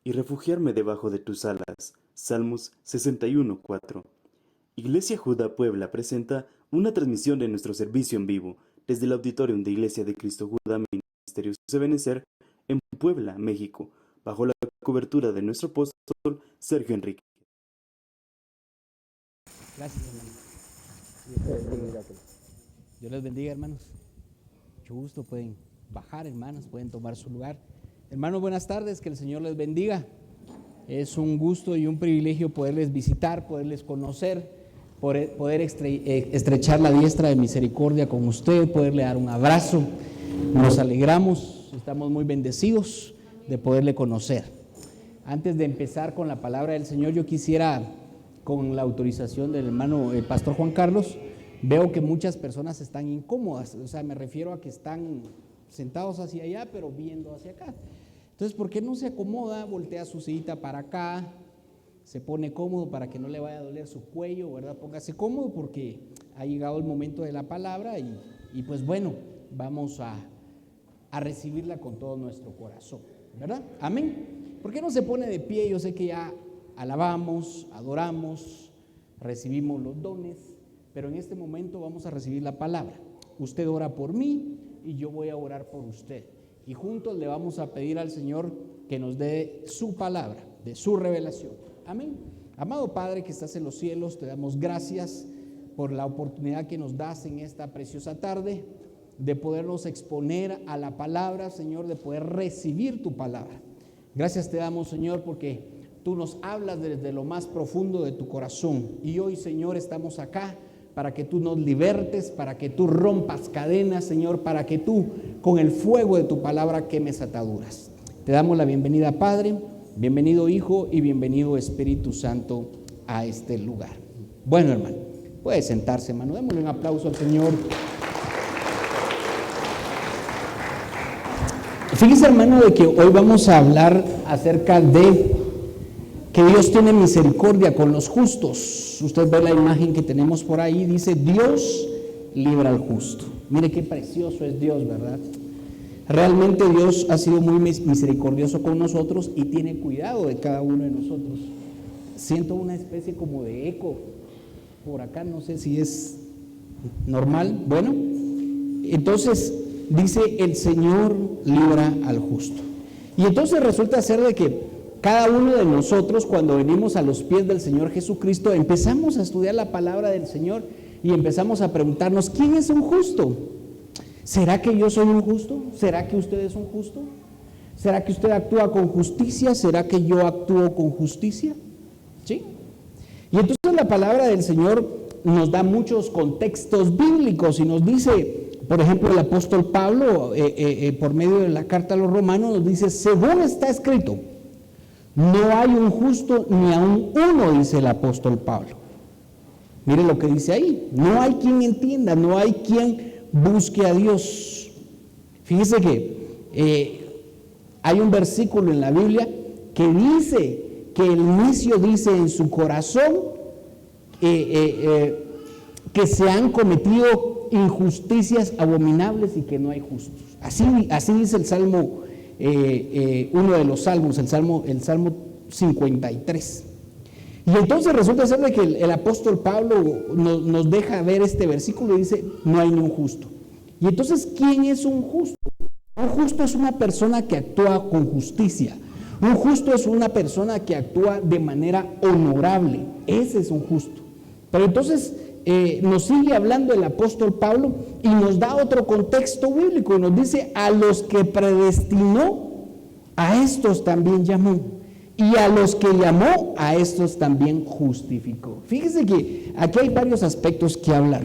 y refugiarme debajo de tus alas. Salmos 61:4. Iglesia Judá Puebla presenta una transmisión de nuestro servicio en vivo desde el auditorium de Iglesia de Cristo Judá Ministerios Ebenecer en Puebla, México, bajo la cobertura de nuestro apóstol Sergio Enrique. Gracias, hermano. Dios les bendiga, hermanos. Mucho gusto, pueden bajar, hermanos, pueden tomar su lugar. Hermanos, buenas tardes, que el Señor les bendiga. Es un gusto y un privilegio poderles visitar, poderles conocer, poder estrechar la diestra de misericordia con usted, poderle dar un abrazo. Nos alegramos, estamos muy bendecidos de poderle conocer. Antes de empezar con la palabra del Señor, yo quisiera, con la autorización del hermano pastor Juan Carlos, veo que muchas personas están incómodas, o sea, me refiero a que están sentados hacia allá, pero viendo hacia acá. Entonces, ¿por qué no se acomoda, voltea su sillita para acá, se pone cómodo para que no le vaya a doler su cuello, ¿verdad? Póngase cómodo porque ha llegado el momento de la palabra y pues bueno, vamos a recibirla con todo nuestro corazón, ¿verdad? Amén. ¿Por qué no se pone de pie? Yo sé que ya alabamos, adoramos, recibimos los dones, pero en este momento vamos a recibir la palabra. Usted ora por mí y yo voy a orar por usted. Y juntos le vamos a pedir al Señor que nos dé su palabra, de su revelación. Amén. Amado Padre que estás en los cielos, te damos gracias por la oportunidad que nos das en esta preciosa tarde de podernos exponer a la palabra, Señor, de poder recibir tu palabra. Gracias te damos, Señor, porque tú nos hablas desde lo más profundo de tu corazón. Y hoy, Señor, estamos acá para que tú nos libertes, para que tú rompas cadenas, Señor, para que tú, con el fuego de tu palabra, quemes ataduras. Te damos la bienvenida, Padre, bienvenido Hijo y bienvenido Espíritu Santo a este lugar. Bueno, hermano, puede sentarse, hermano, démosle un aplauso al Señor. Fíjese, hermano, de que hoy vamos a hablar acerca de que Dios tiene misericordia con los justos. Usted ve la imagen que tenemos por ahí, dice Dios libra al justo. Mire qué precioso es Dios, ¿verdad? Realmente Dios ha sido muy misericordioso con nosotros y tiene cuidado de cada uno de nosotros. Siento una especie como de eco por acá, no sé si es normal. Bueno, entonces dice el Señor libra al justo. Y entonces resulta ser de que cada uno de nosotros, cuando venimos a los pies del Señor Jesucristo, empezamos a estudiar la palabra del Señor y empezamos a preguntarnos, ¿quién es un justo? ¿Será que yo soy un justo? ¿Será que usted es un justo? ¿Será que usted actúa con justicia? ¿Será que yo actúo con justicia? ¿Sí? Y entonces la palabra del Señor nos da muchos contextos bíblicos y nos dice, por ejemplo, el apóstol Pablo, por medio de la carta a los romanos, nos dice, según está escrito, no hay un justo ni aun uno, dice el apóstol Pablo. Mire lo que dice ahí, no hay quien entienda, no hay quien busque a Dios. Fíjese que hay un versículo en la Biblia que dice que el necio dice en su corazón que se han cometido injusticias abominables y que no hay justos. Así dice el Salmo, uno de los salmos, el Salmo 53. Y entonces resulta ser de que el apóstol Pablo nos deja ver este versículo y dice, no hay ni un justo. Y entonces, ¿quién es un justo? Un justo es una persona que actúa con justicia. Un justo es una persona que actúa de manera honorable. Ese es un justo. Pero entonces nos sigue hablando el apóstol Pablo y nos da otro contexto bíblico. Nos dice, a los que predestinó, a estos también llamó. Y a los que llamó, a estos también justificó. Fíjese que aquí hay varios aspectos que hablar.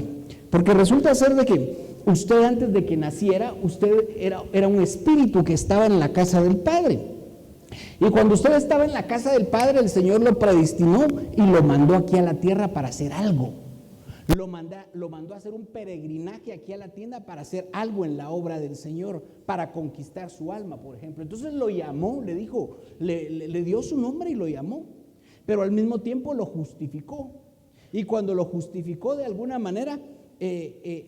Porque resulta ser de que usted antes de que naciera, usted era un espíritu que estaba en la casa del Padre. Y cuando usted estaba en la casa del Padre, el Señor lo predestinó y lo mandó aquí a la tierra para hacer algo. Lo mandó a hacer un peregrinaje aquí a la tienda para hacer algo en la obra del Señor, para conquistar su alma, por ejemplo. Entonces lo llamó, le dijo, le dio su nombre y lo llamó, pero al mismo tiempo lo justificó. Y cuando lo justificó de alguna manera,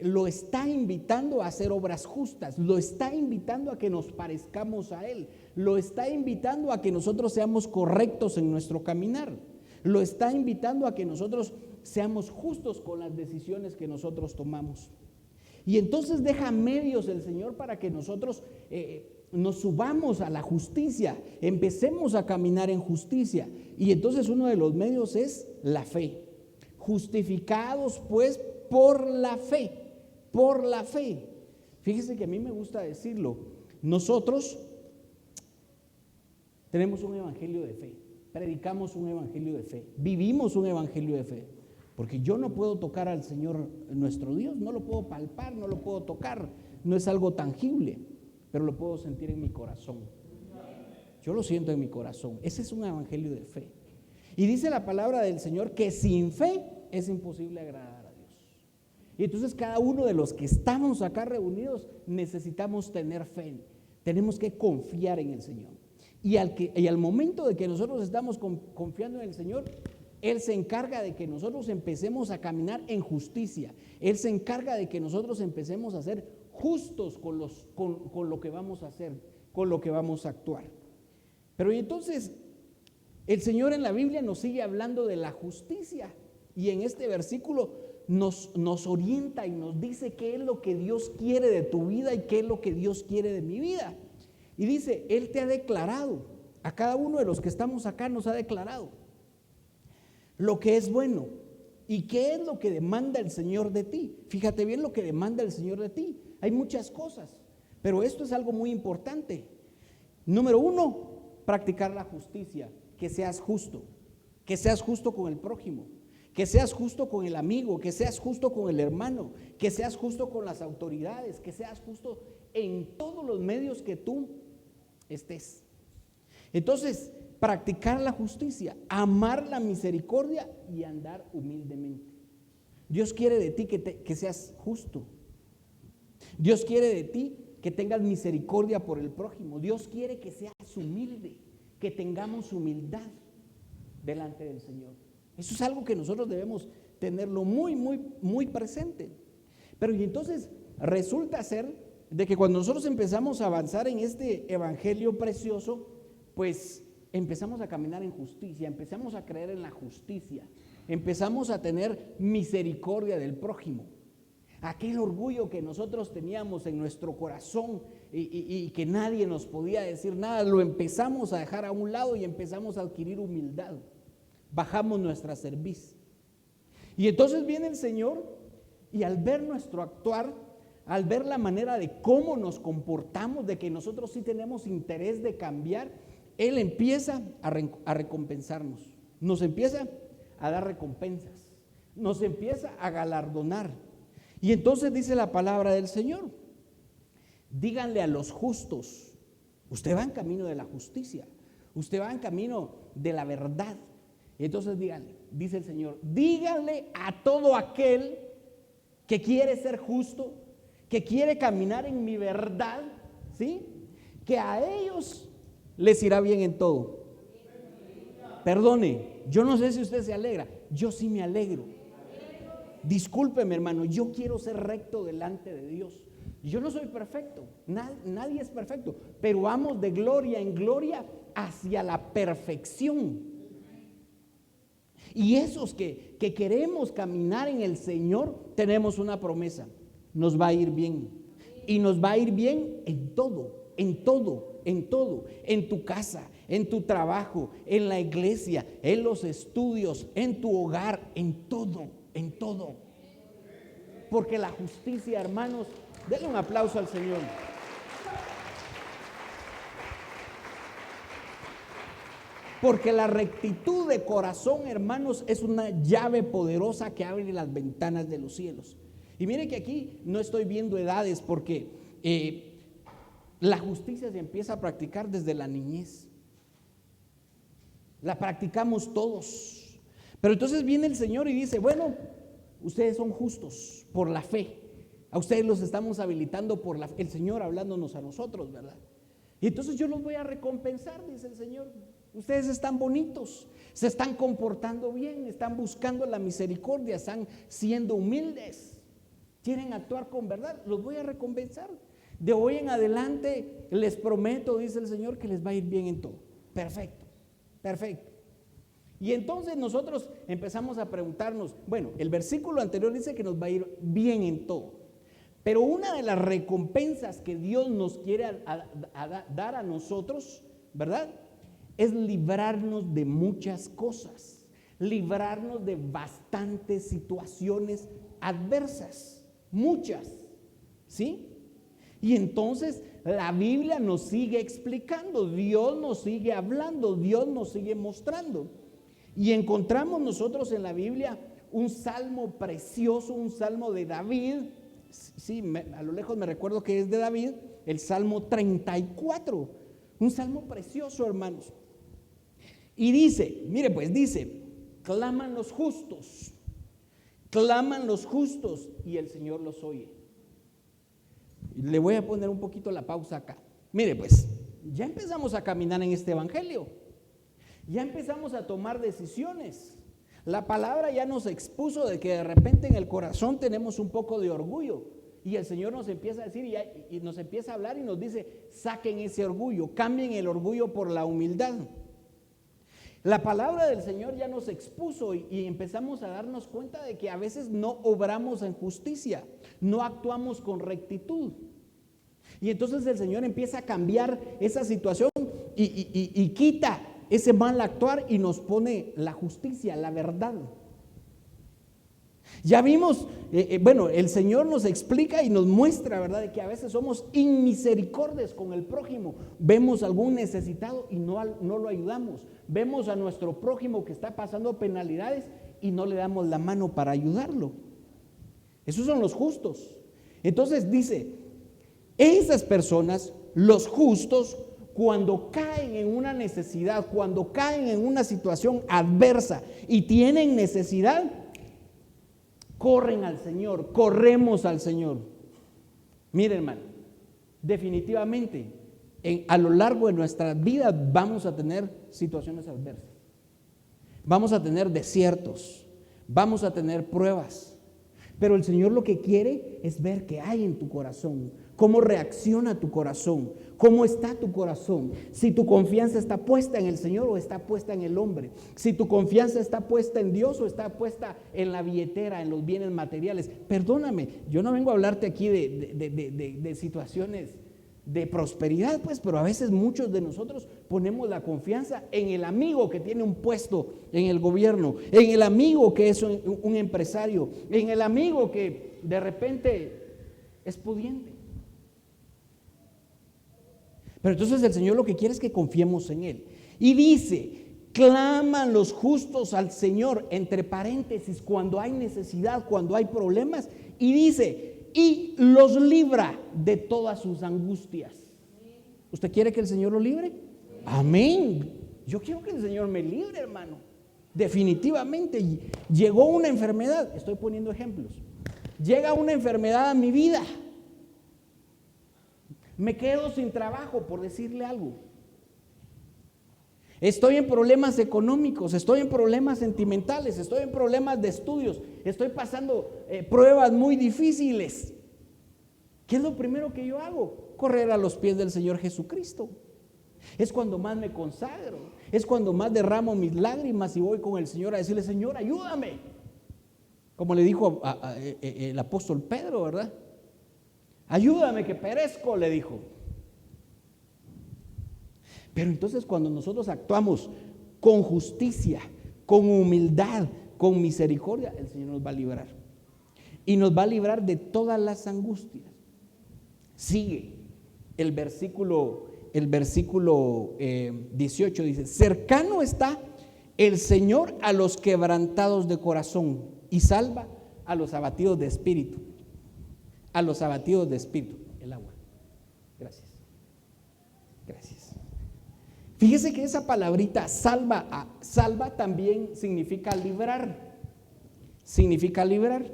lo está invitando a hacer obras justas, lo está invitando a que nos parezcamos a Él, lo está invitando a que nosotros seamos correctos en nuestro caminar, lo está invitando a que nosotros seamos justos con las decisiones que nosotros tomamos. Y entonces deja medios el Señor para que nosotros nos subamos a la justicia, empecemos a caminar en justicia. Y entonces uno de los medios es la fe. Justificados pues por la fe, por la fe. Fíjese que a mí me gusta decirlo, nosotros tenemos un evangelio de fe, predicamos un evangelio de fe, vivimos un evangelio de fe, porque yo no puedo tocar al Señor nuestro Dios, no lo puedo palpar, no lo puedo tocar, no es algo tangible, pero lo puedo sentir en mi corazón. Yo lo siento en mi corazón. Ese es un evangelio de fe. Y dice la palabra del Señor que sin fe es imposible agradar a Dios. Y entonces cada uno de los que estamos acá reunidos necesitamos tener fe. Tenemos que confiar en el Señor. Y al momento de que nosotros estamos confiando en el Señor, Él se encarga de que nosotros empecemos a caminar en justicia. Él se encarga de que nosotros empecemos a ser justos con lo que vamos a hacer, con lo que vamos a actuar. Pero entonces el Señor en la Biblia nos sigue hablando de la justicia y en este versículo nos orienta y nos dice qué es lo que Dios quiere de tu vida y qué es lo que Dios quiere de mi vida. Y dice, Él te ha declarado, a cada uno de los que estamos acá nos ha declarado lo que es bueno. ¿Y qué es lo que demanda el Señor de ti? Fíjate bien lo que demanda el Señor de ti. Hay muchas cosas, pero esto es algo muy importante. Número 1, practicar la justicia, que seas justo con el prójimo, que seas justo con el amigo, que seas justo con el hermano, que seas justo con las autoridades, que seas justo en todos los medios que tú estés. Entonces, practicar la justicia, amar la misericordia y andar humildemente. Dios quiere de ti que seas justo. Dios quiere de ti que tengas misericordia por el prójimo. Dios quiere que seas humilde, que tengamos humildad delante del Señor. Eso es algo que nosotros debemos tenerlo muy, muy, muy presente. Pero y entonces resulta ser de que cuando nosotros empezamos a avanzar en este evangelio precioso, pues empezamos a caminar en justicia, empezamos a creer en la justicia, empezamos a tener misericordia del prójimo. Aquel orgullo que nosotros teníamos en nuestro corazón y que nadie nos podía decir nada, lo empezamos a dejar a un lado y empezamos a adquirir humildad. Bajamos nuestra cerviz. Y entonces viene el Señor y al ver nuestro actuar, al ver la manera de cómo nos comportamos, de que nosotros sí tenemos interés de cambiar, Él empieza a recompensarnos, nos empieza a dar recompensas, nos empieza a galardonar. Y entonces dice la palabra del Señor, díganle a los justos, usted va en camino de la justicia, usted va en camino de la verdad. Y entonces díganle, dice el Señor, díganle a todo aquel que quiere ser justo, que quiere caminar en mi verdad, ¿sí? Que a ellos les irá bien en todo. Perdone, yo no sé si usted se alegra, yo sí me alegro. Discúlpeme, hermano, yo quiero ser recto delante de Dios. Yo no soy perfecto, nadie es perfecto, pero vamos de gloria en gloria hacia la perfección. Y esos que queremos caminar en el Señor, tenemos una promesa, nos va a ir bien. Y nos va a ir bien en todo, en todo, en todo, en tu casa, en tu trabajo, en la iglesia, en los estudios, en tu hogar, en todo, en todo. Porque la justicia, hermanos, denle un aplauso al Señor. Porque la rectitud de corazón, hermanos, es una llave poderosa que abre las ventanas de los cielos. Y mire que aquí no estoy viendo edades porque la justicia se empieza a practicar desde la niñez. La practicamos todos. Pero entonces viene el Señor y dice, bueno, ustedes son justos por la fe. A ustedes los estamos habilitando por el Señor hablándonos a nosotros, ¿verdad? Y entonces yo los voy a recompensar, dice el Señor. Ustedes están bonitos, se están comportando bien, están buscando la misericordia, están siendo humildes. quieren actuar con verdad, los voy a recompensar. De hoy en adelante les prometo, dice el Señor, que les va a ir bien en todo. Perfecto, perfecto. Y entonces nosotros empezamos a preguntarnos, bueno, el versículo anterior dice que nos va a ir bien en todo. Pero una de las recompensas que Dios nos quiere dar a nosotros, ¿verdad? Es librarnos de muchas cosas, librarnos de bastantes situaciones adversas, muchas, ¿sí? Y entonces la Biblia nos sigue explicando, Dios nos sigue hablando, Dios nos sigue mostrando. Y encontramos nosotros en la Biblia un salmo precioso, un salmo de David. Sí, a lo lejos me recuerdo que es de David, el Salmo 34, un salmo precioso, hermanos. Y dice, mire pues, dice, claman los justos y el Señor los oye. Le voy a poner un poquito la pausa acá. Mire pues, ya empezamos a caminar en este evangelio, ya empezamos a tomar decisiones. La palabra ya nos expuso de que de repente en el corazón tenemos un poco de orgullo y el Señor nos empieza a decir y nos empieza a hablar y nos dice, saquen ese orgullo, cambien el orgullo por la humildad. La palabra del Señor ya nos expuso y empezamos a darnos cuenta de que a veces no obramos en justicia, no actuamos con rectitud. Y entonces el Señor empieza a cambiar esa situación y quita ese mal actuar y nos pone la justicia, la verdad. Ya vimos, bueno, el Señor nos explica y nos muestra, ¿verdad?, de que a veces somos inmisericordias con el prójimo. Vemos a algún necesitado y no lo ayudamos. Vemos a nuestro prójimo que está pasando penalidades y no le damos la mano para ayudarlo. Esos son los justos. Entonces dice, esas personas, los justos, cuando caen en una necesidad, cuando caen en una situación adversa y tienen necesidad, corren al Señor, corremos al Señor. Mire, hermano, definitivamente a lo largo de nuestras vidas vamos a tener situaciones adversas, vamos a tener desiertos, vamos a tener pruebas, pero el Señor lo que quiere es ver qué hay en tu corazón, cómo reacciona tu corazón, cómo está tu corazón, si tu confianza está puesta en el Señor o está puesta en el hombre, si tu confianza está puesta en Dios o está puesta en la billetera, en los bienes materiales. Perdóname, yo no vengo a hablarte aquí de situaciones de prosperidad, pues, pero a veces muchos de nosotros ponemos la confianza en el amigo que tiene un puesto en el gobierno, en el amigo que es un empresario, en el amigo que de repente es pudiente. Pero entonces el Señor lo que quiere es que confiemos en Él. Y dice, claman los justos al Señor, entre paréntesis, cuando hay necesidad, cuando hay problemas. Y dice, y los libra de todas sus angustias. ¿Usted quiere que el Señor lo libre? Amén. Yo quiero que el Señor me libre, hermano. Definitivamente. Llegó una enfermedad, estoy poniendo ejemplos. Llega una enfermedad a mi vida. Me quedo sin trabajo, por decirle algo. Estoy en problemas económicos, estoy en problemas sentimentales, estoy en problemas de estudios, estoy pasando pruebas muy difíciles. ¿Qué es lo primero que yo hago? Correr a los pies del Señor Jesucristo. Es cuando más me consagro, es cuando más derramo mis lágrimas y voy con el Señor a decirle, Señor, ayúdame. Como le dijo el apóstol Pedro, ¿verdad? Ayúdame que perezco, le dijo. Pero entonces cuando nosotros actuamos con justicia, con humildad, con misericordia, el Señor nos va a librar. Y nos va a librar de todas las angustias. Sigue el versículo 18, dice, cercano está el Señor a los quebrantados de corazón y salva a los abatidos de espíritu. A los abatidos de espíritu. El agua. Gracias. Gracias. Fíjese que esa palabrita salva también significa librar. Significa librar.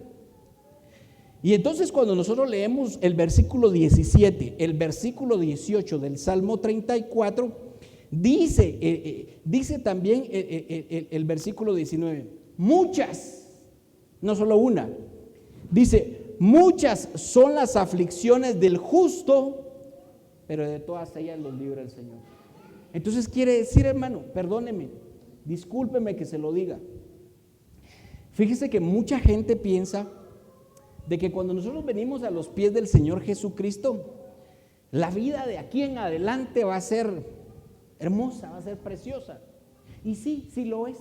Y entonces cuando nosotros leemos el versículo 17, el versículo 18 del Salmo 34, dice también el versículo 19, muchas, no solo una, dice, muchas son las aflicciones del justo, pero de todas ellas los libra el Señor. Entonces quiere decir, hermano, perdóneme, discúlpeme que se lo diga. Fíjese que mucha gente piensa de que cuando nosotros venimos a los pies del Señor Jesucristo, la vida de aquí en adelante va a ser hermosa, va a ser preciosa. Y sí, sí lo es.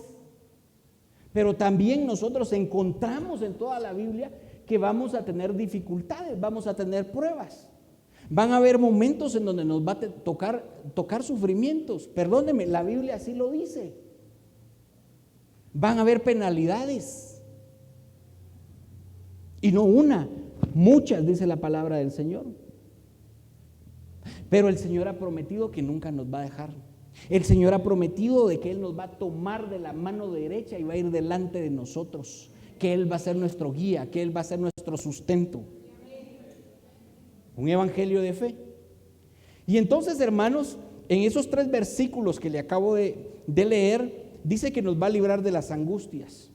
Pero también nosotros encontramos en toda la Biblia que vamos a tener dificultades, vamos a tener pruebas. Van a haber momentos en donde nos va a tocar sufrimientos. Perdóneme, la Biblia así lo dice. Van a haber penalidades. Y no una, muchas, dice la palabra del Señor. Pero el Señor ha prometido que nunca nos va a dejar. El Señor ha prometido de que Él nos va a tomar de la mano derecha y va a ir delante de nosotros, que Él va a ser nuestro guía, que Él va a ser nuestro sustento. Un evangelio de fe. Y entonces, hermanos, en esos 3 versículos que le acabo de leer, dice que nos va a librar de las angustias.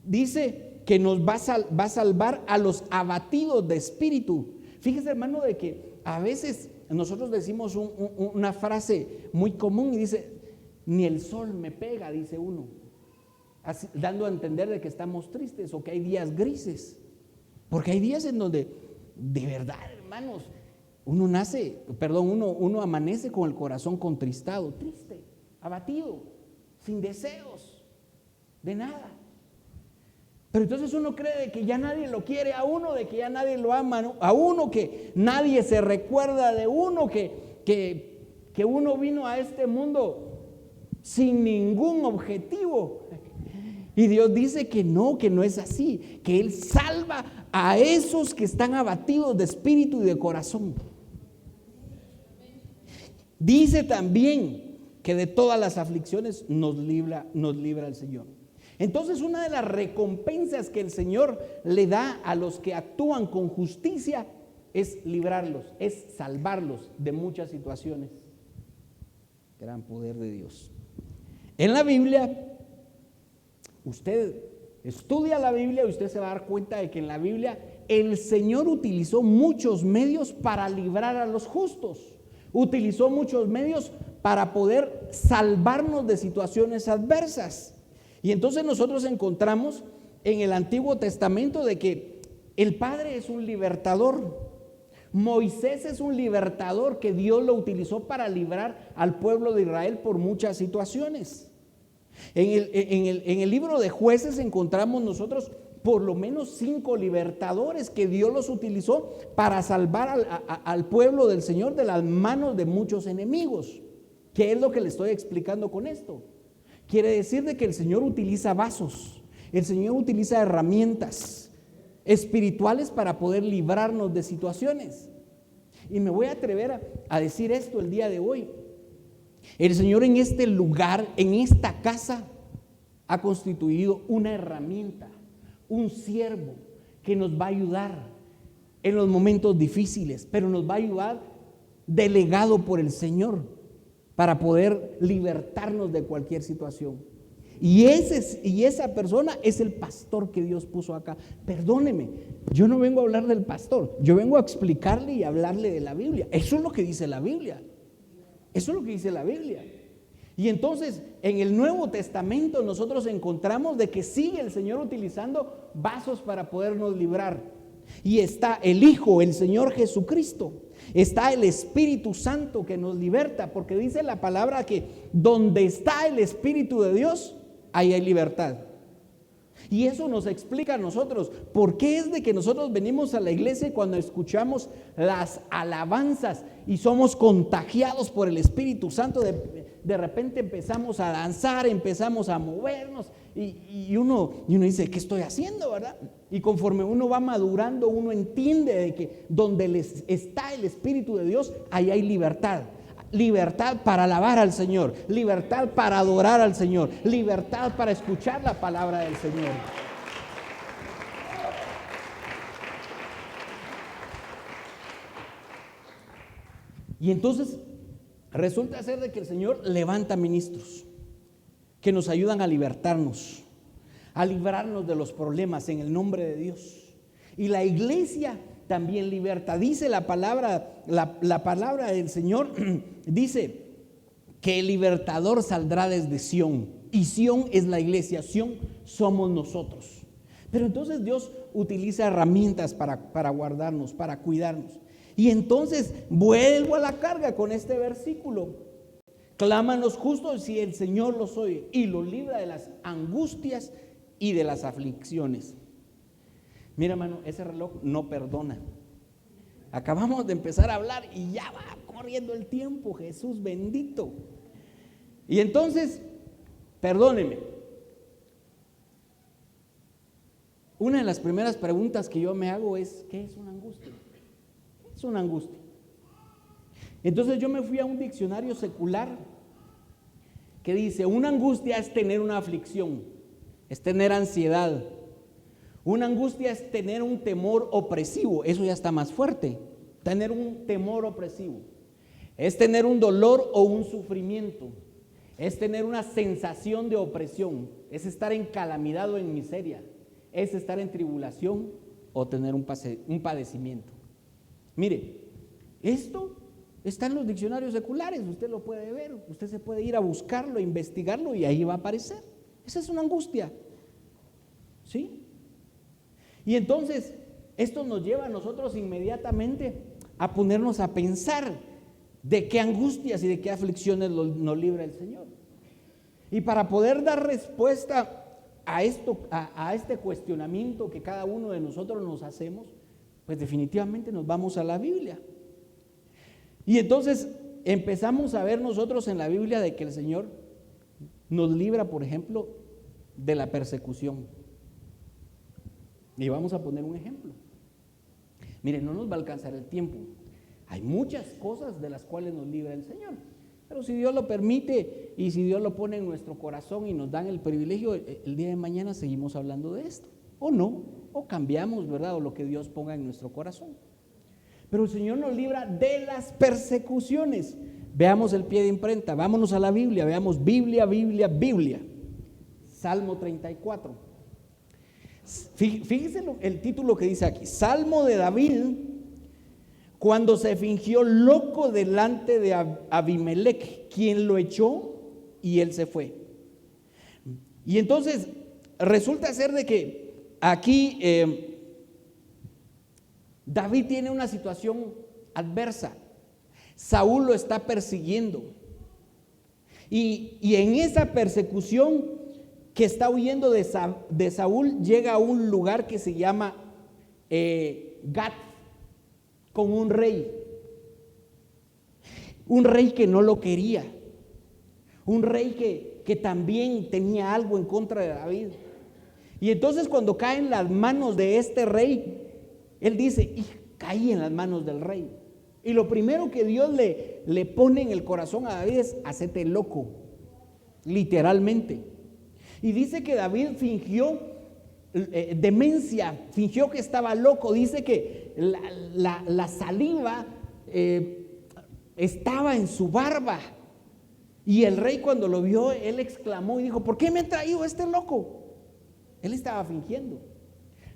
Dice que nos va a salvar a los abatidos de espíritu. Fíjese, hermano, de que a veces nosotros decimos una frase muy común y dice, ni el sol me pega, dice uno, así, dando a entender de que estamos tristes o que hay días grises, porque hay días en donde de verdad, hermanos, uno amanece con el corazón contristado, triste, abatido, sin deseos de nada. Pero entonces uno cree de que ya nadie lo quiere a uno, de que ya nadie lo ama, ¿no? A uno, que nadie se recuerda de uno, que uno vino a este mundo sin ningún objetivo. Y Dios dice que no es así, que Él salva a esos que están abatidos de espíritu y de corazón. Dice también que de todas las aflicciones nos libra el Señor. Entonces, una de las recompensas que el Señor le da a los que actúan con justicia es librarlos, es salvarlos de muchas situaciones. Gran poder de Dios. En la Biblia, usted estudia la Biblia y usted se va a dar cuenta de que en la Biblia el Señor utilizó muchos medios para librar a los justos. Utilizó muchos medios para poder salvarnos de situaciones adversas. Y entonces nosotros encontramos en el Antiguo Testamento de que el Padre es un libertador. Moisés es un libertador que Dios lo utilizó para librar al pueblo de Israel por muchas situaciones. En el libro de Jueces encontramos nosotros por lo menos 5 libertadores que Dios los utilizó para salvar al pueblo del Señor de las manos de muchos enemigos. ¿Qué es lo que le estoy explicando con esto? Quiere decir de que el Señor utiliza vasos, el Señor utiliza herramientas espirituales para poder librarnos de situaciones. Y me voy a atrever a decir esto el día de hoy. El Señor en este lugar, en esta casa, ha constituido una herramienta, un siervo que nos va a ayudar en los momentos difíciles, pero nos va a ayudar delegado por el Señor para poder libertarnos de cualquier situación. Y esa persona es el pastor que Dios puso acá. Perdóneme, yo no vengo a hablar del pastor, yo vengo a explicarle y hablarle de la Biblia. Eso es lo que dice la Biblia. Eso es lo que dice la Biblia. Y entonces en el Nuevo Testamento nosotros encontramos de que sigue el Señor utilizando vasos para podernos librar. Y está el Hijo, el Señor Jesucristo. Está el Espíritu Santo que nos liberta, porque dice la palabra que donde está el Espíritu de Dios, ahí hay libertad. Y eso nos explica a nosotros por qué es de que nosotros venimos a la iglesia y cuando escuchamos las alabanzas y somos contagiados por el Espíritu Santo, de repente empezamos a danzar, empezamos a movernos y uno dice, ¿qué estoy haciendo, verdad? Y conforme uno va madurando, uno entiende de que donde está el Espíritu de Dios, ahí hay libertad. Libertad para alabar al Señor, libertad para adorar al Señor, libertad para escuchar la palabra del Señor. Y entonces resulta ser de que el Señor levanta ministros que nos ayudan a libertarnos, a librarnos de los problemas en el nombre de Dios. Y la iglesia también liberta. Dice la palabra del Señor, dice que el libertador saldrá desde Sión. Y Sión es la iglesia, Sión somos nosotros. Pero entonces Dios utiliza herramientas para guardarnos, para cuidarnos. Y entonces vuelvo a la carga con este versículo. Claman los justos si el Señor los oye y los libra de las angustias y de las aflicciones. Mira, hermano, ese reloj no perdona. Acabamos de empezar a hablar y ya va corriendo el tiempo, Jesús bendito. Y entonces, perdóneme, una de las primeras preguntas que yo me hago es, ¿qué es una angustia? ¿Qué es una angustia? Entonces yo me fui a un diccionario secular que dice, una angustia es tener una aflicción, es tener ansiedad. Una angustia es tener un temor opresivo, eso ya está más fuerte, tener un temor opresivo. Es tener un dolor o un sufrimiento, es tener una sensación de opresión, es estar en calamidad o en miseria, es estar en tribulación o tener un padecimiento. Mire, esto está en los diccionarios seculares, usted lo puede ver, usted se puede ir a buscarlo, investigarlo y ahí va a aparecer. Esa es una angustia, ¿sí? Y entonces esto nos lleva a nosotros inmediatamente a ponernos a pensar de qué angustias y de qué aflicciones nos libra el Señor. Y para poder dar respuesta a este cuestionamiento que cada uno de nosotros nos hacemos, pues definitivamente nos vamos a la Biblia. Y entonces empezamos a ver nosotros en la Biblia de que el Señor nos libra, por ejemplo, de la persecución. Y vamos a poner un ejemplo. Miren, no nos va a alcanzar el tiempo. Hay muchas cosas de las cuales nos libra el Señor. Pero si Dios lo permite y si Dios lo pone en nuestro corazón y nos dan el privilegio, el día de mañana seguimos hablando de esto. O no, o cambiamos, ¿verdad? O lo que Dios ponga en nuestro corazón. Pero el Señor nos libra de las persecuciones. Veamos el pie de imprenta, vámonos a la Biblia, veamos Biblia. Salmo 34. Fíjese el título que dice aquí, Salmo de David, cuando se fingió loco delante de Abimelech, quien lo echó y él se fue. Y entonces resulta ser de que aquí David tiene una situación adversa. Saúl lo está persiguiendo. Y en esa persecución que está huyendo de Saúl, llega a un lugar que se llama Gat, con un rey que no lo quería, un rey que también tenía algo en contra de David. Y entonces cuando cae en las manos de este rey, él dice, y caí en las manos del rey. Y lo primero que Dios le pone en el corazón a David es, hacete loco, literalmente. Y dice que David fingió demencia, fingió que estaba loco. Dice que la saliva estaba en su barba. Y el rey cuando lo vio, él exclamó y dijo, ¿por qué me ha traído este loco? Él estaba fingiendo.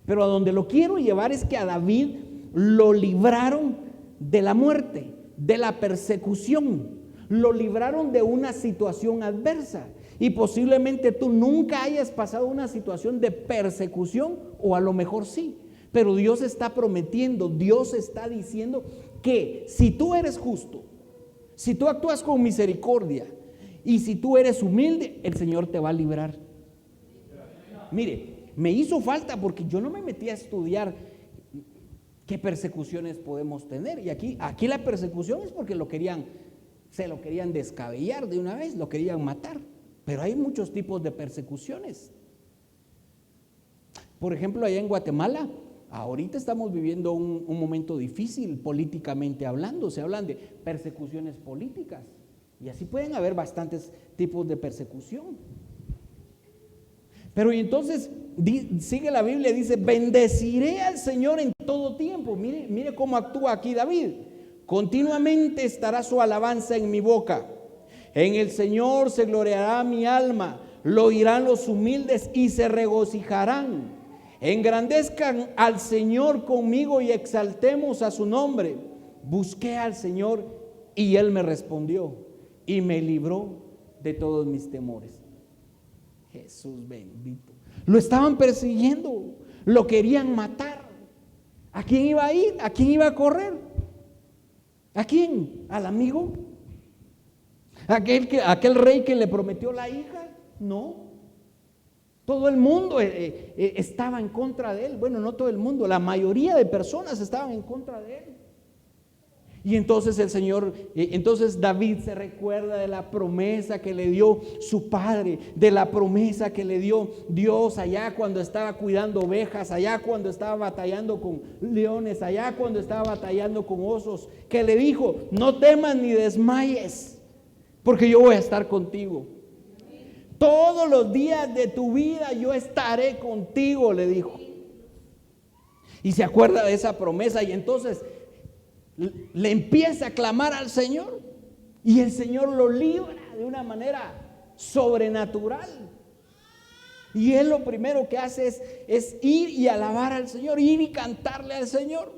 Pero a donde lo quiero llevar es que a David lo libraron de la muerte, de la persecución. Lo libraron de una situación adversa. Y posiblemente tú nunca hayas pasado una situación de persecución, o a lo mejor sí, pero Dios está prometiendo, Dios está diciendo que si tú eres justo, si tú actúas con misericordia y si tú eres humilde, el Señor te va a librar. Mire, me hizo falta porque yo no me metí a estudiar qué persecuciones podemos tener. Y aquí la persecución es porque se lo querían descabellar de una vez, lo querían matar. Pero hay muchos tipos de persecuciones. Por ejemplo, allá en Guatemala, ahorita estamos viviendo un momento difícil políticamente hablando. Se hablan de persecuciones políticas. Y así pueden haber bastantes tipos de persecución. Pero y entonces sigue la Biblia, dice, bendeciré al Señor en todo tiempo. Mire cómo actúa aquí David. Continuamente estará su alabanza en mi boca. En el Señor se gloriará mi alma, lo oirán los humildes y se regocijarán. Engrandezcan al Señor conmigo y exaltemos a su nombre. Busqué al Señor y Él me respondió y me libró de todos mis temores. Jesús bendito. Lo estaban persiguiendo, lo querían matar. ¿A quién iba a ir? ¿A quién iba a correr? ¿A quién? ¿Al amigo? ¿Aquel rey que le prometió la hija? No. Todo el mundo estaba en contra de él. Bueno, no todo el mundo, la mayoría de personas estaban en contra de él. Y entonces entonces David se recuerda de la promesa que le dio su padre, de la promesa que le dio Dios allá cuando estaba cuidando ovejas, allá cuando estaba batallando con leones, allá cuando estaba batallando con osos, que le dijo: no temas ni desmayes, porque yo voy a estar contigo. Todos los días de tu vida yo estaré contigo, le dijo. Y se acuerda de esa promesa y entonces le empieza a clamar al Señor y el Señor lo libra de una manera sobrenatural. Y él lo primero que hace es ir y alabar al Señor, ir y cantarle al Señor.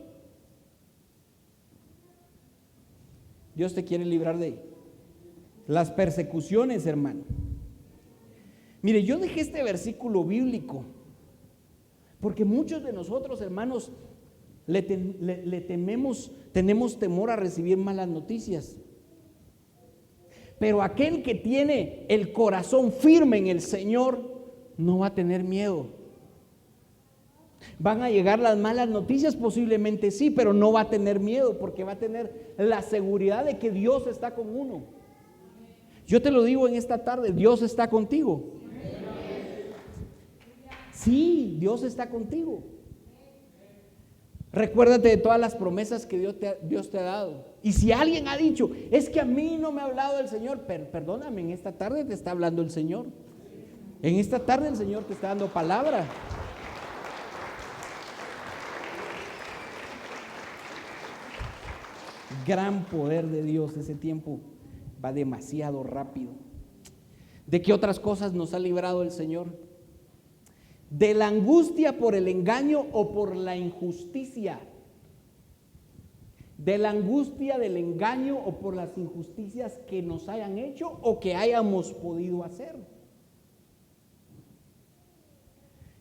Dios te quiere librar de las persecuciones, hermano. Mire, yo dejé este versículo bíblico porque muchos de nosotros, hermanos, tenemos temor a recibir malas noticias. Pero aquel que tiene el corazón firme en el Señor no va a tener miedo. Van a llegar las malas noticias, posiblemente sí, pero no va a tener miedo porque va a tener la seguridad de que Dios está con uno. Yo te lo digo en esta tarde, Dios está contigo. Sí, Dios está contigo. Recuérdate de todas las promesas que Dios te ha dado. Y si alguien ha dicho: es que a mí no me ha hablado el Señor, perdóname, en esta tarde te está hablando el Señor. En esta tarde el Señor te está dando palabra. Gran poder de Dios. Ese tiempo va demasiado rápido. ¿De qué otras cosas nos ha librado el Señor? De la angustia por el engaño o por la injusticia. De la angustia, del engaño o por las injusticias que nos hayan hecho o que hayamos podido hacer.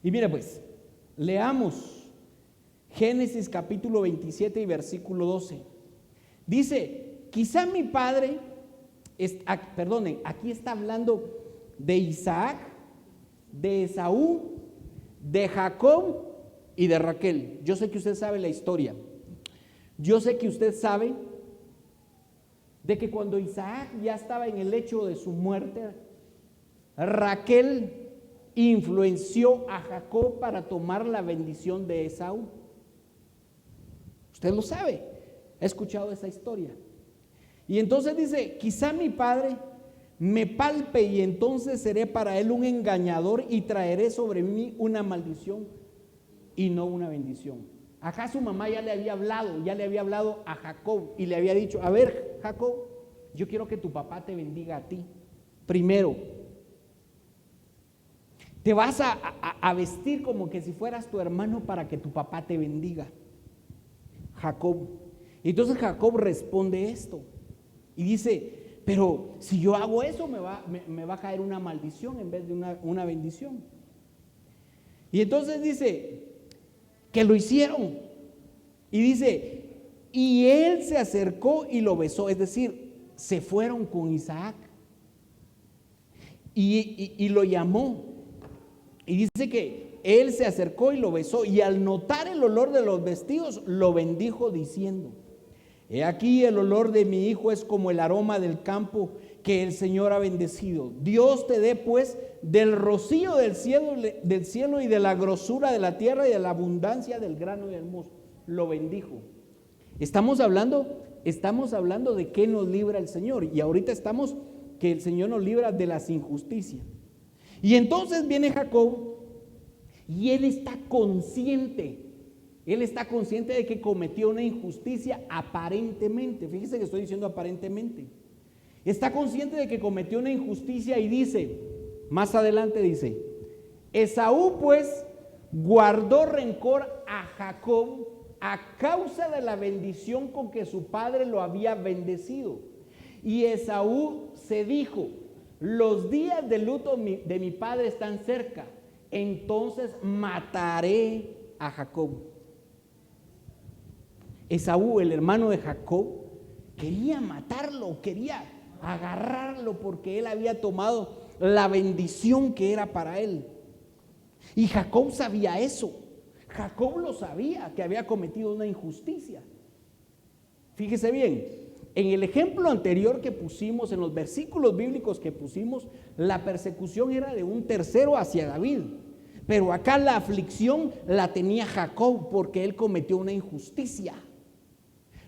Y mira pues, leamos Génesis capítulo 27 y versículo 12. Dice: quizá mi padre, aquí está hablando de Isaac, de Esaú, de Jacob y de Raquel. Yo sé que usted sabe la historia. Yo sé que usted sabe de que cuando Isaac ya estaba en el lecho de su muerte, Raquel influenció a Jacob para tomar la bendición de Esaú. Usted lo sabe, ha escuchado esa historia. Y entonces dice: quizá mi padre me palpe y entonces seré para él un engañador y traeré sobre mí una maldición y no una bendición. Acá su mamá ya le había hablado a Jacob y le había dicho: a ver, Jacob, yo quiero que tu papá te bendiga a ti. Primero, te vas a vestir como que si fueras tu hermano para que tu papá te bendiga. Jacob. Entonces Jacob responde esto y dice: pero si yo hago eso me va a caer una maldición en vez de una bendición. Y entonces dice que lo hicieron. Y dice: y él se acercó y lo besó. Es decir, se fueron con Isaac y lo llamó. Y dice que él se acercó y lo besó. Y al notar el olor de los vestidos, lo bendijo diciendo: he aquí el olor de mi hijo es como el aroma del campo que el Señor ha bendecido. Dios te dé pues del rocío del cielo y de la grosura de la tierra y de la abundancia del grano y del mosto. Lo bendijo. Estamos hablando de qué nos libra el Señor. Y ahorita estamos que el Señor nos libra de las injusticias. Y entonces viene Jacob y él está consciente. Él está consciente de que cometió una injusticia aparentemente. Fíjese que estoy diciendo aparentemente. Está consciente de que cometió una injusticia y dice, más adelante dice: Esaú pues guardó rencor a Jacob a causa de la bendición con que su padre lo había bendecido. Y Esaú se dijo: los días de luto de mi padre están cerca, entonces mataré a Jacob. Esaú, el hermano de Jacob, quería matarlo, quería agarrarlo porque él había tomado la bendición que era para él. Y Jacob sabía eso. Jacob lo sabía, que había cometido una injusticia. Fíjese bien, en el ejemplo anterior que pusimos, en los versículos bíblicos que pusimos, la persecución era de un tercero hacia David. Pero acá la aflicción la tenía Jacob porque él cometió una injusticia.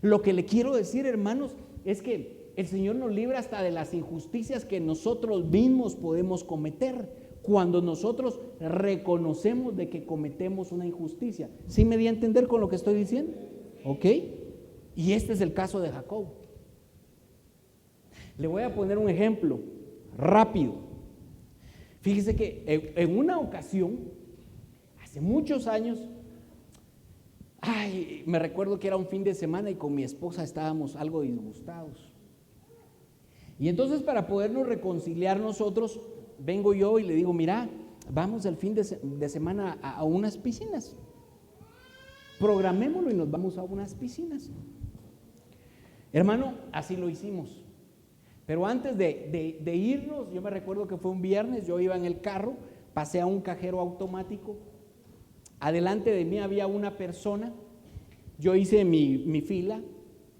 Lo que le quiero decir, hermanos, es que el Señor nos libra hasta de las injusticias que nosotros mismos podemos cometer cuando nosotros reconocemos de que cometemos una injusticia. ¿Sí me di a entender con lo que estoy diciendo? ¿Ok? Y este es el caso de Jacob. Le voy a poner un ejemplo rápido. Fíjese que en una ocasión, hace muchos años, me recuerdo que era un fin de semana y con mi esposa estábamos algo disgustados. Y entonces, para podernos reconciliar nosotros, vengo yo y le digo: mira, vamos el fin de semana a unas piscinas. Programémoslo y nos vamos a unas piscinas. Hermano, así lo hicimos. Pero antes de irnos, yo me recuerdo que fue un viernes, yo iba en el carro, pasé a un cajero automático. Adelante de mí había una persona. Yo hice mi fila,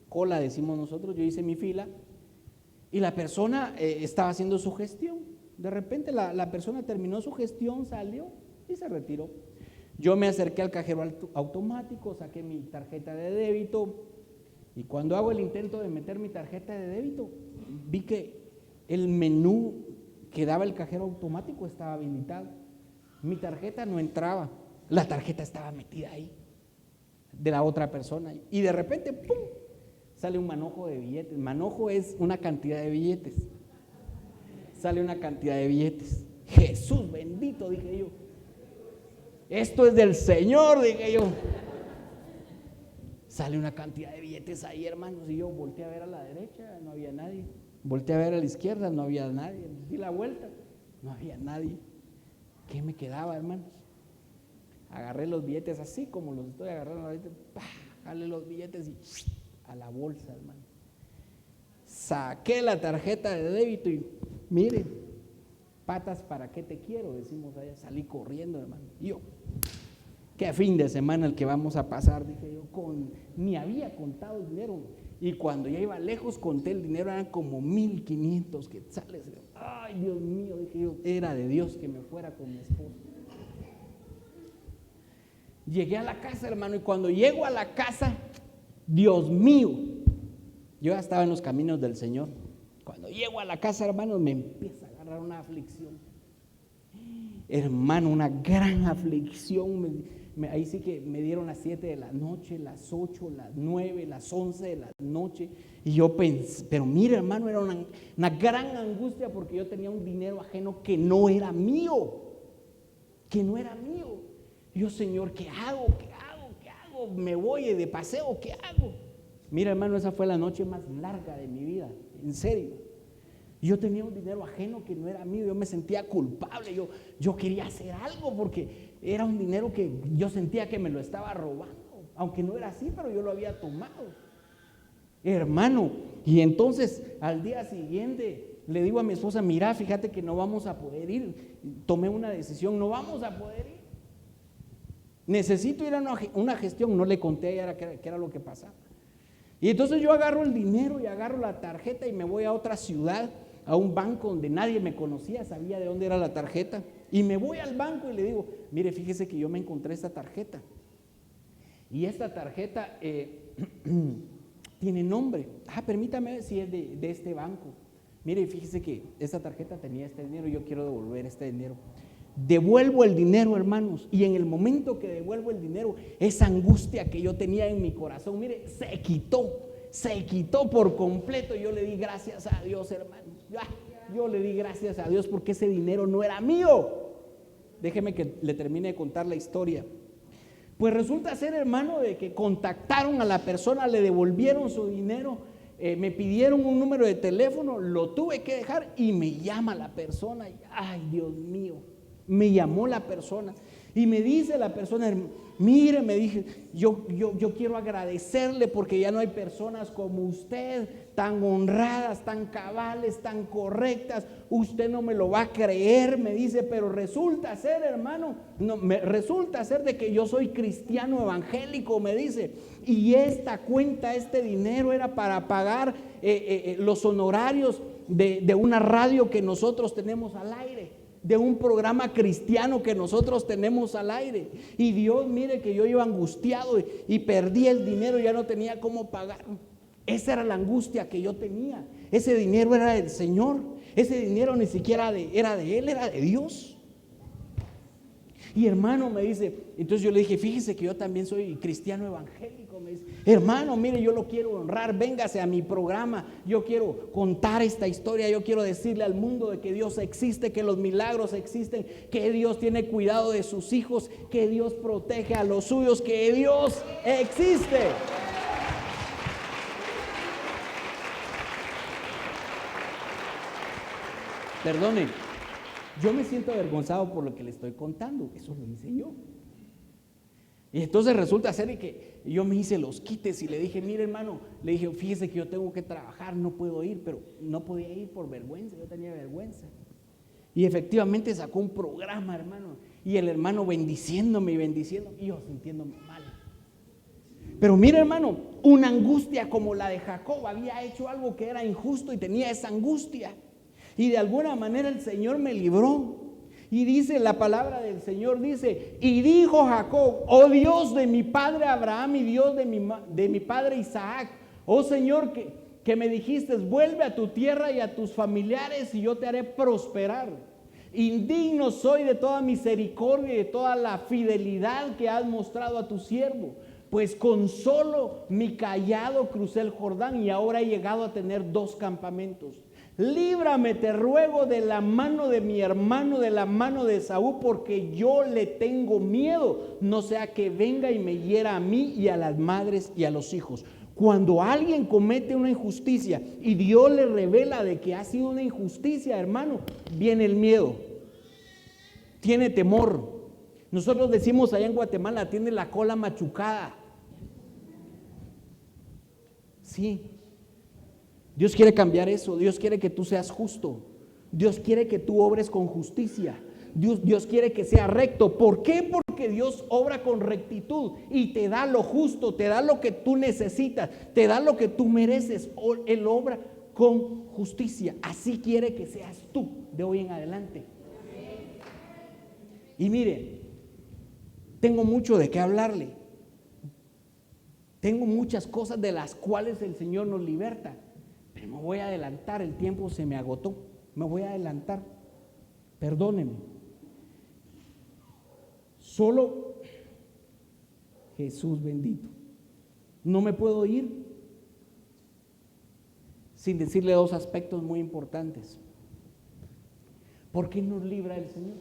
cola decimos nosotros, yo hice mi fila. Y la persona estaba haciendo su gestión. De repente la persona terminó su gestión, salió y se retiró. Yo me acerqué al cajero automático, saqué mi tarjeta de débito y cuando hago el intento de meter mi tarjeta de débito, vi que el menú que daba el cajero automático estaba habilitado. Mi tarjeta no entraba, la tarjeta estaba metida ahí, de la otra persona. Y de repente, ¡pum!, sale un manojo de billetes. Manojo es una cantidad de billetes. Sale una cantidad de billetes. Jesús bendito, dije yo. Esto es del Señor, dije yo. Sale una cantidad de billetes ahí, hermanos, y yo volteé a ver a la derecha, no había nadie. Volteé a ver a la izquierda, no había nadie. Di la vuelta, no había nadie. ¿Qué me quedaba, hermanos? Agarré los billetes así como los estoy agarrando ahorita. Jalé los billetes y a la bolsa, hermano. Saqué la tarjeta de débito y mire, patas para qué te quiero, decimos allá. Salí corriendo, hermano. Y yo, qué fin de semana el que vamos a pasar, dije yo. Ni había contado el dinero. Y cuando ya iba lejos, conté el dinero, eran como 1,500 quetzales. Ay, Dios mío, dije yo, era de Dios que me fuera con mi esposo. Llegué a la casa, hermano, y cuando llego a la casa, Dios mío, yo ya estaba en los caminos del Señor. Cuando llego a la casa, hermano, me empieza a agarrar una aflicción. Hermano, una gran aflicción. Ahí sí que me dieron las 7 de la noche, las 8, las 9, las 11 de la noche. Y yo pensé, pero mira, hermano, era una gran angustia porque yo tenía un dinero ajeno que no era mío. Que no era mío. Y yo, Señor, ¿qué hago? ¿Qué hago? ¿Qué hago? ¿Me voy de paseo? ¿Qué hago? Mira, hermano, esa fue la noche más larga de mi vida, en serio. Yo tenía un dinero ajeno que no era mío, yo me sentía culpable, yo quería hacer algo porque era un dinero que yo sentía que me lo estaba robando, aunque no era así, pero yo lo había tomado. Hermano, y entonces al día siguiente le digo a mi esposa: mira, fíjate que no vamos a poder ir. Tomé una decisión, no vamos a poder ir. Necesito ir a una gestión. No le conté a ella qué era lo que pasaba. Y entonces yo agarro el dinero y agarro la tarjeta y me voy a otra ciudad, a un banco donde nadie me conocía, sabía de dónde era la tarjeta. Y me voy al banco y le digo: mire, fíjese que yo me encontré esta tarjeta. Y esta tarjeta tiene nombre. Permítame ver si es de este banco. Mire, fíjese que esta tarjeta tenía este dinero y yo quiero devolver este dinero. Devuelvo el dinero, hermanos, y en el momento que devuelvo el dinero, esa angustia que yo tenía en mi corazón, mire, se quitó por completo. Yo le di gracias a Dios, hermanos. Yo le di gracias a Dios porque ese dinero no era mío. déjeme que le termine de contar la historia. Pues resulta ser, hermano, de que contactaron a la persona, le devolvieron su dinero, me pidieron un número de teléfono, lo tuve que dejar y me llama la persona. Ay, Dios mío, me llamó la persona y me dice la persona, mire, me dije, yo quiero agradecerle porque ya no hay personas como usted, tan honradas, tan cabales, tan correctas. Usted no me lo va a creer, me dice, pero resulta ser, hermano, resulta ser de que yo soy cristiano evangélico, me dice, y esta cuenta, este dinero era para pagar los honorarios de una radio que nosotros tenemos al aire, de un programa cristiano que nosotros tenemos al aire. Y Dios, mire que yo iba angustiado y perdí el dinero, ya no tenía cómo pagar. Esa era la angustia que yo tenía. Ese dinero era del Señor. Ese dinero ni siquiera era de Él, era de Dios. Y hermano, me dice, entonces yo le dije, fíjese que yo también soy cristiano evangélico. Me dice, hermano, mire, yo lo quiero honrar, véngase a mi programa, yo quiero contar esta historia, yo quiero decirle al mundo de que Dios existe, que los milagros existen, que Dios tiene cuidado de sus hijos, que Dios protege a los suyos, que Dios existe. Perdone, yo me siento avergonzado por lo que le estoy contando, eso lo hice yo. Y entonces resulta ser que yo me hice los quites y le dije, mire hermano, le dije, fíjese que yo tengo que trabajar, no puedo ir, pero no podía ir por vergüenza, yo tenía vergüenza. Y efectivamente sacó un programa, hermano, y el hermano bendiciéndome y yo sintiéndome mal. Pero mire hermano, una angustia como la de Jacob, había hecho algo que era injusto y tenía esa angustia. Y de alguna manera el Señor me libró. Y dice la palabra del Señor, dice, y dijo Jacob, oh Dios de mi padre Abraham y Dios de mi padre Isaac, oh Señor, que me dijiste, vuelve a tu tierra y a tus familiares y yo te haré prosperar. Indigno soy de toda misericordia y de toda la fidelidad que has mostrado a tu siervo, pues con solo mi cayado crucé el Jordán y ahora he llegado a tener 2 campamentos. Líbrame, te ruego, de la mano de mi hermano, de la mano de Esaú, porque yo le tengo miedo, no sea que venga y me hiera a mí y a las madres y a los hijos. Cuando alguien comete una injusticia y Dios le revela de que ha sido una injusticia, hermano, viene el miedo, tiene temor. Nosotros decimos allá en Guatemala, tiene la cola machucada. Sí. Dios quiere cambiar eso. Dios quiere que tú seas justo. Dios quiere que tú obres con justicia. Dios quiere que sea recto. ¿Por qué? Porque Dios obra con rectitud y te da lo justo, te da lo que tú necesitas, te da lo que tú mereces. Él obra con justicia. Así quiere que seas tú de hoy en adelante. Y mire, tengo mucho de qué hablarle. Tengo muchas cosas de las cuales el Señor nos liberta. Pero me voy a adelantar, el tiempo se me agotó. Me voy a adelantar. Perdóneme. Solo Jesús bendito. No me puedo ir sin decirle 2 aspectos muy importantes. ¿Por qué nos libra el Señor?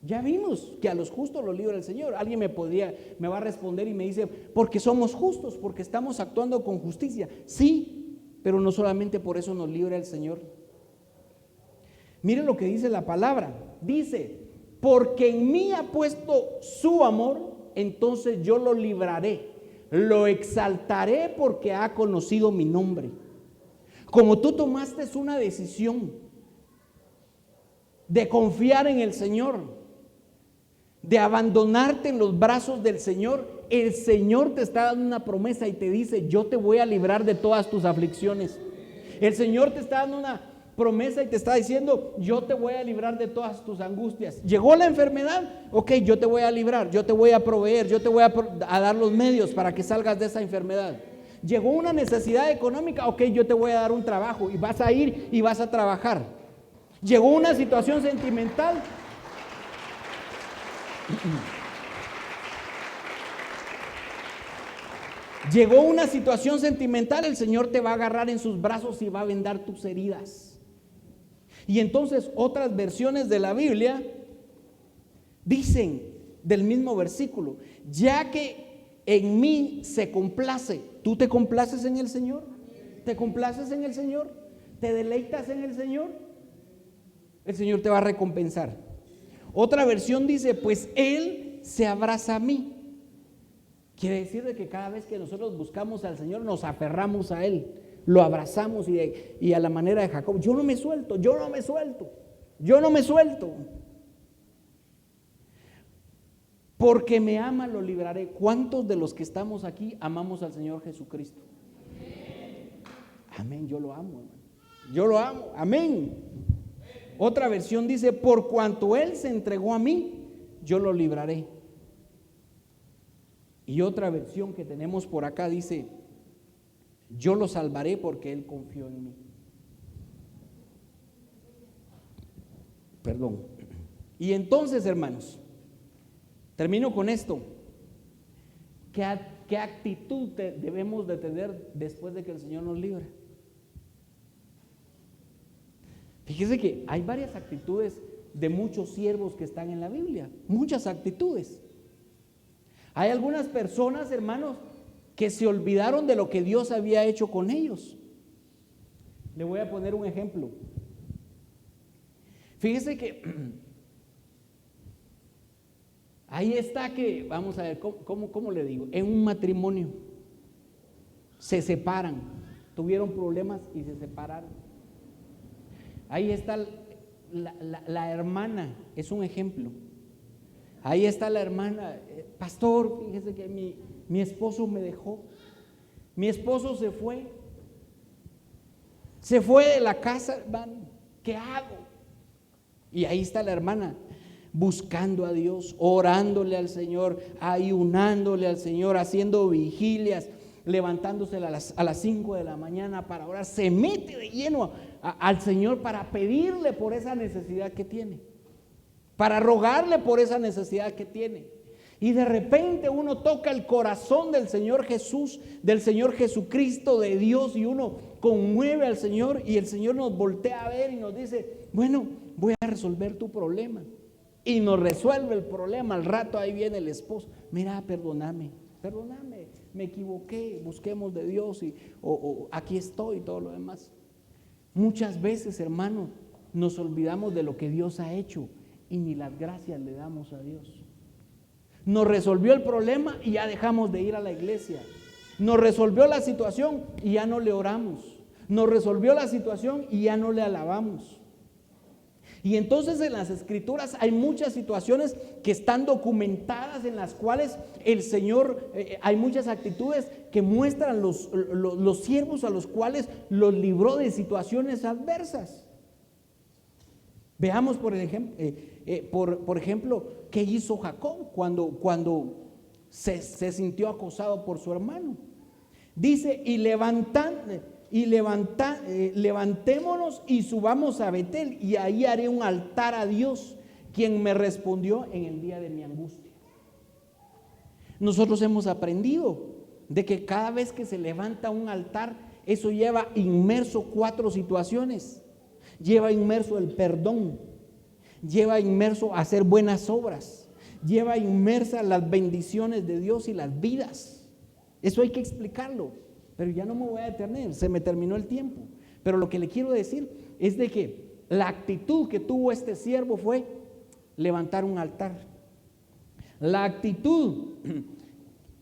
Ya vimos que a los justos los libra el Señor. Alguien me va a responder y me dice, porque somos justos, porque estamos actuando con justicia. Sí, pero no solamente por eso nos libra el Señor. Miren lo que dice la palabra. Dice, porque en mí ha puesto su amor, entonces yo lo libraré, lo exaltaré porque ha conocido mi nombre. Como tú tomaste una decisión de confiar en el Señor, de abandonarte en los brazos del Señor, el Señor te está dando una promesa y te dice, yo te voy a librar de todas tus aflicciones. El Señor te está dando una promesa y te está diciendo, yo te voy a librar de todas tus angustias. Llegó la enfermedad, ok, yo te voy a librar, yo te voy a proveer, yo te voy a dar los medios para que salgas de esa enfermedad. Llegó una necesidad económica, ok, yo te voy a dar un trabajo y vas a ir y vas a trabajar. Llegó una situación sentimental. Llegó una situación sentimental, el Señor te va a agarrar en sus brazos y va a vendar tus heridas. Y entonces otras versiones de la Biblia Dicen del mismo versículo, ya que en mí se complace. ¿Tú te complaces en el Señor? ¿Te complaces en el Señor? ¿Te deleitas en el Señor? El Señor te va a recompensar. Otra versión dice, pues Él se abraza a mí. Quiere decir de que cada vez que nosotros buscamos al Señor, nos aferramos a Él, lo abrazamos y a la manera de Jacob, yo no me suelto, yo no me suelto, yo no me suelto. Porque me ama, lo libraré. ¿Cuántos de los que estamos aquí amamos al Señor Jesucristo? Amén, yo lo amo, hermano. Yo lo amo, amén. Otra versión dice, por cuanto Él se entregó a mí, yo lo libraré. Y otra versión que tenemos por acá dice, yo lo salvaré porque Él confió en mí. Perdón. Y entonces, hermanos, termino con esto. ¿Qué actitud debemos de tener después de que el Señor nos libre? Fíjese que hay varias actitudes de muchos siervos que están en la Biblia, muchas actitudes. Hay algunas personas, hermanos, que se olvidaron de lo que Dios había hecho con ellos. Le voy a poner un ejemplo. Fíjese que ahí está que, vamos a ver, ¿cómo le digo? En un matrimonio se separan, tuvieron problemas y se separaron. Ahí está la hermana, es un ejemplo. Ahí está la hermana, pastor, fíjese que mi esposo me dejó, mi esposo se fue de la casa, hermano, ¿qué hago? Y ahí está la hermana, buscando a Dios, orándole al Señor, ayunándole al Señor, haciendo vigilias, levantándose a las 5 de la mañana para orar, se mete de lleno al Señor para pedirle por esa necesidad que tiene, para rogarle por esa necesidad que tiene. Y de repente uno toca el corazón del Señor Jesús, del Señor Jesucristo, de Dios, y uno conmueve al Señor y el Señor nos voltea a ver y nos dice, bueno, voy a resolver tu problema. Y nos resuelve el problema. Al rato ahí viene el esposo, mira, perdóname, me equivoqué, busquemos de Dios o aquí estoy y todo lo demás. Muchas veces, hermano, nos olvidamos de lo que Dios ha hecho y ni las gracias le damos a Dios. Nos resolvió el problema y ya dejamos de ir a la iglesia. Nos resolvió la situación y ya no le oramos. Nos resolvió la situación y ya no le alabamos. Y entonces en las Escrituras hay muchas situaciones que están documentadas en las cuales el Señor, hay muchas actitudes que muestran los siervos a los cuales los libró de situaciones adversas. Veamos por ejemplo, qué hizo Jacob cuando se sintió acosado por su hermano. Dice, levantémonos y subamos a Betel, y ahí haré un altar a Dios, quien me respondió en el día de mi angustia. Nosotros hemos aprendido de que cada vez que se levanta un altar, eso lleva inmerso 4 situaciones. Lleva inmerso el perdón, lleva inmerso hacer buenas obras, lleva inmersas las bendiciones de Dios y las vidas. Eso hay que explicarlo, pero ya no me voy a detener, se me terminó el tiempo. Pero lo que le quiero decir es de que la actitud que tuvo este siervo fue levantar un altar. La actitud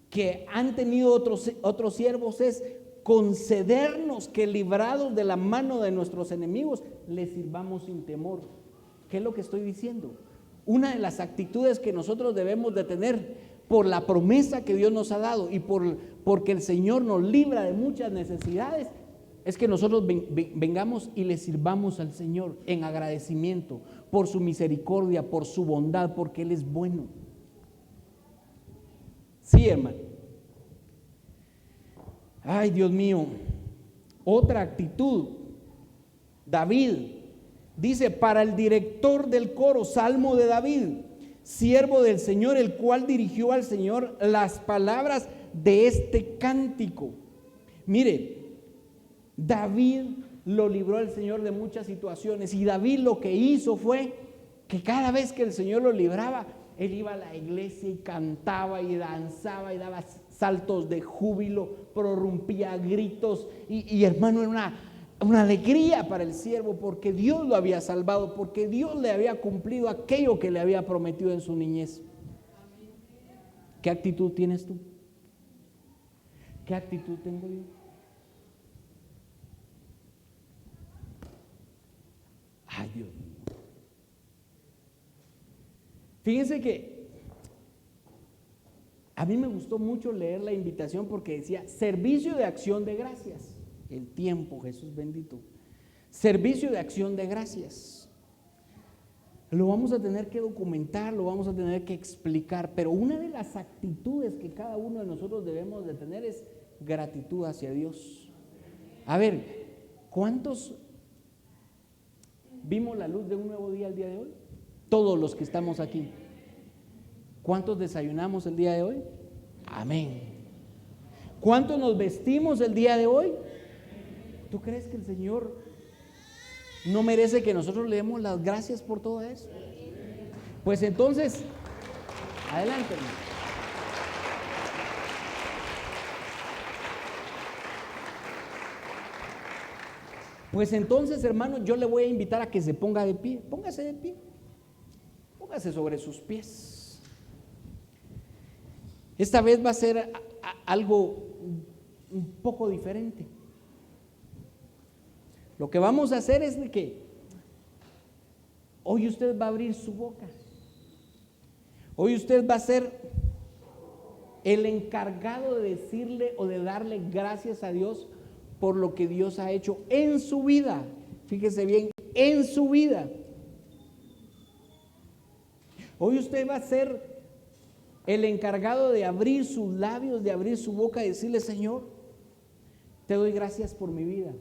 que han tenido otros siervos es concedernos que, librados de la mano de nuestros enemigos, les sirvamos sin temor. ¿Qué es lo que estoy diciendo? Una de las actitudes que nosotros debemos de tener por la promesa que Dios nos ha dado y porque el Señor nos libra de muchas necesidades, es que nosotros vengamos y le sirvamos al Señor en agradecimiento por su misericordia, por su bondad, porque Él es bueno. Sí, hermano. Ay, Dios mío. Otra actitud. David dice, para el director del coro, salmo de David, siervo del Señor, el cual dirigió al Señor las palabras de este cántico. Mire, David lo libró el Señor de muchas situaciones, y David lo que hizo fue que cada vez que el Señor lo libraba, él iba a la iglesia y cantaba y danzaba y daba saltos de júbilo, prorrumpía gritos y hermano, era una alegría para el siervo, porque Dios lo había salvado, porque Dios le había cumplido aquello que le había prometido en su niñez. ¿Qué actitud tienes tú? ¿Qué actitud tengo yo? Ay, Dios mío. Fíjense que a mí me gustó mucho leer la invitación porque decía servicio de acción de gracias. El tiempo, Jesús bendito. Servicio de acción de gracias. Lo vamos a tener que documentar, lo vamos a tener que explicar, pero una de las actitudes que cada uno de nosotros debemos de tener es gratitud hacia Dios. A ver, ¿cuántos vimos la luz de un nuevo día el día de hoy? Todos los que estamos aquí. ¿Cuántos desayunamos el día de hoy? Amén. ¿Cuántos nos vestimos el día de hoy? ¿Tú crees que el Señor no merece que nosotros le demos las gracias por todo eso? Pues entonces, adelante, hermano. Pues entonces, hermano, yo le voy a invitar a que se ponga de pie. Póngase de pie. Póngase sobre sus pies. Esta vez va a ser algo un poco diferente. Lo que vamos a hacer es de que hoy usted va a abrir su boca. Hoy usted va a ser el encargado de decirle o de darle gracias a Dios por lo que Dios ha hecho en su vida. Fíjese bien, en su vida. Hoy usted va a ser el encargado de abrir sus labios, de abrir su boca y decirle: Señor, te doy gracias por mi vida.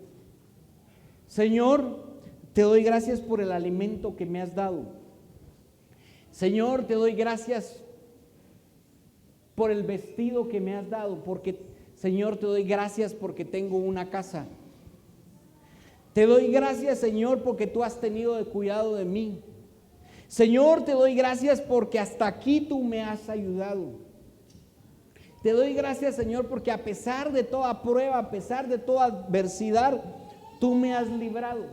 Señor, te doy gracias por el alimento que me has dado. Señor, te doy gracias por el vestido que me has dado, porque Señor, te doy gracias porque tengo una casa. Te doy gracias, Señor, porque tú has tenido de cuidado de mí. Señor, te doy gracias porque hasta aquí tú me has ayudado. Te doy gracias, Señor, porque a pesar de toda prueba, a pesar de toda adversidad, tú me has librado.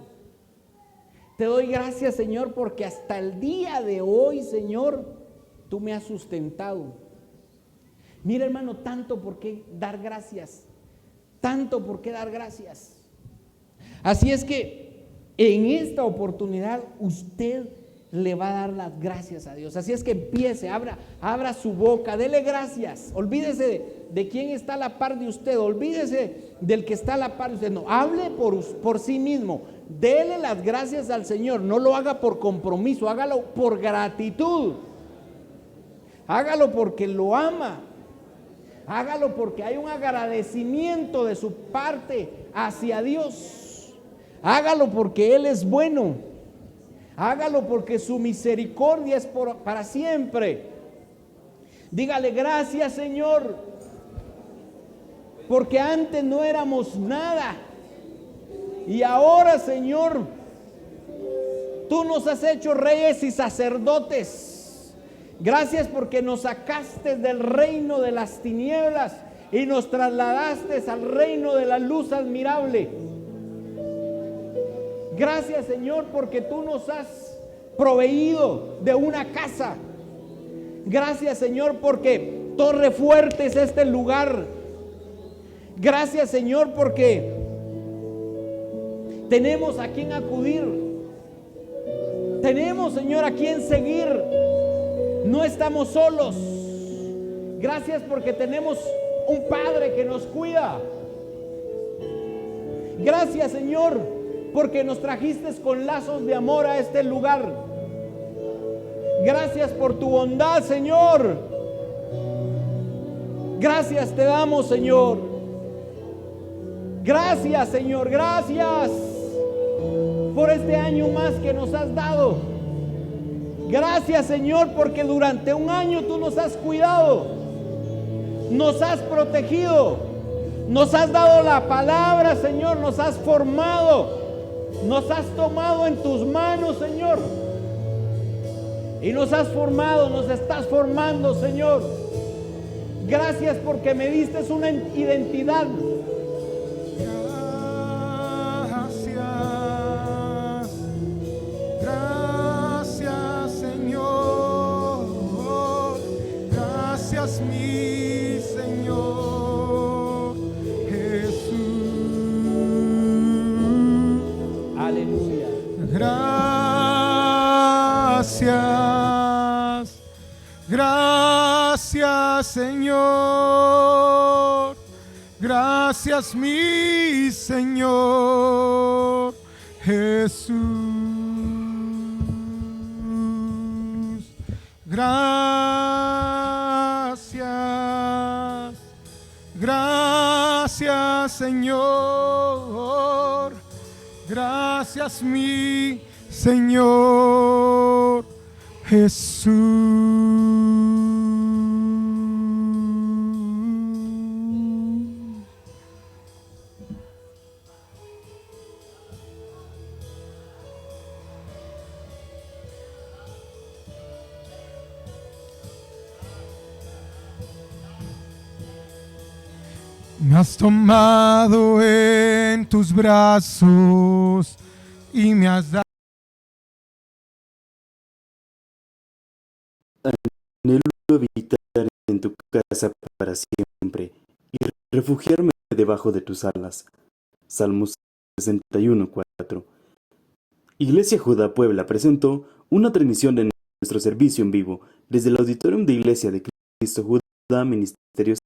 Te doy gracias, Señor, porque hasta el día de hoy, Señor, tú me has sustentado. Mira, hermano, tanto por qué dar gracias. Tanto por qué dar gracias. Así es que en esta oportunidad usted le va a dar las gracias a Dios. Así es que empiece, abra su boca, dele gracias. Olvídese de quién está a la par de usted, olvídese del que está a la par de usted. No, hable por sí mismo. Dele las gracias al Señor. No lo haga por compromiso, hágalo por gratitud. Hágalo porque lo ama. Hágalo porque hay un agradecimiento de su parte hacia Dios. Hágalo porque Él es bueno. Hágalo porque su misericordia es para siempre. Dígale: gracias, Señor, porque antes no éramos nada y ahora, Señor, tú nos has hecho reyes y sacerdotes. Gracias porque nos sacaste del reino de las tinieblas y nos trasladaste al reino de la luz admirable. Gracias, Señor, porque tú nos has proveído de una casa. Gracias, Señor, porque Torre Fuerte es este lugar. Gracias, Señor, porque tenemos a quien acudir. Tenemos, Señor, a quien seguir. No estamos solos. Gracias porque tenemos un Padre que nos cuida. Gracias, Señor, porque nos trajiste con lazos de amor a este lugar. Gracias por tu bondad, Señor. Gracias te damos, Señor. Gracias, Señor, gracias por este año más que nos has dado. Gracias, Señor, porque durante un año tú nos has cuidado, nos has protegido, nos has dado la palabra, Señor, nos has formado, nos has tomado en tus manos, Señor. Y nos has formado, nos estás formando, Señor. Gracias porque me diste una identidad. Gracias, Señor. Gracias, mi Señor Jesús. Aleluya. Gracias, gracias, Señor. Gracias, mi Señor Jesús. Gracias, gracias, Señor. Gracias, mi Señor Jesús. Me has tomado en tus brazos y me has dado. Anhelo habitar en tu casa para siempre y refugiarme debajo de tus alas. Salmos 61:4. Iglesia Judá Puebla presentó una transmisión de nuestro servicio en vivo desde el Auditorium de Iglesia de Cristo Judá Ministerios